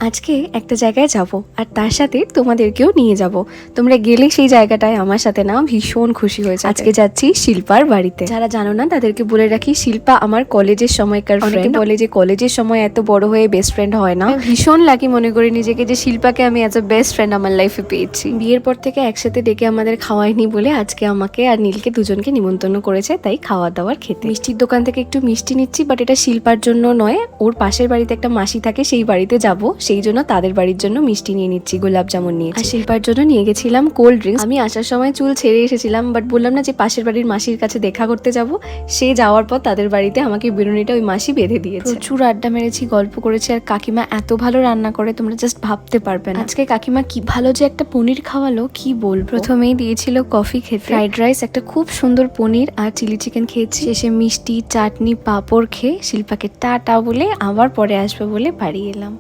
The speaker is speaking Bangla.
আজকে একটা জায়গায় যাব আর তার সাথে তোমাদেরকেও নিয়ে যাব। তোমরা গেলে সেই জায়গাটায় আমার সাথে না ভীষণ খুশি হয়েছে। আজকে যাচ্ছি শিল্পার বাড়িতে। যারা জানো না তাদেরকে বলে রাখি, শিল্পা আমার কলেজের সময়কার ফ্রেন্ড। বলে যে কলেজের সময় এত বড় হয়ে বেস্ট ফ্রেন্ড হয় না। ভীষণ লাকি মনে করি নিজেকে যে শিল্পাকে আমি অ্যাজ আ বেস্ট ফ্রেন্ড আমার লাইফে পেয়েছি। বিয়ের পর থেকে একসাথে ডেকে আমাদের খাওয়ায়নি বলে আজকে আমাকে আর নীলকে দুজনকে নিমন্ত্রণ করেছে, তাই খাওয়া দাওয়ার খেতে। মিষ্টির দোকান থেকে একটু মিষ্টি নিচ্ছি, বাট এটা শিল্পার জন্য নয়, ওর পাশের বাড়িতে একটা মাসি থাকে, সেই বাড়িতে যাব, সেই জন্য তাদের বাড়ির জন্য মিষ্টি নিয়ে নিচ্ছি, গোলাপ জামুন নিয়ে। আর শিল্পার জন্য নিয়ে গেছিলাম কোল্ড ড্রিঙ্কস। আমি আসার সময় চুল ছেড়ে এসেছিলাম, বাট বললাম না যে পাশের বাড়ির মাসির কাছে দেখা করতে যাব, সে যাওয়ার পর তাদের বাড়িতে আমাকে বেরুনিটা ওই মাসি বেঁধে দিয়েছে। প্রচুর আড্ডা মেরেছি, গল্প করেছি, আর কাকিমা এত ভালো রান্না করে তোমরা জাস্ট ভাবতে পারবে না। আজকে কাকিমা কি ভালো যে একটা পনির খাওয়ালো, কি বলবো। প্রথমেই দিয়েছিল কফি খেতে, ফ্রাইড রাইস, একটা খুব সুন্দর পনির আর চিলি চিকেন খেয়েছি। শেষে মিষ্টি, চাটনি, পাঁপড় খেয়ে শিল্পাকে টাটা বলে আবার পরে আসবে বলে বাড়ি এলাম।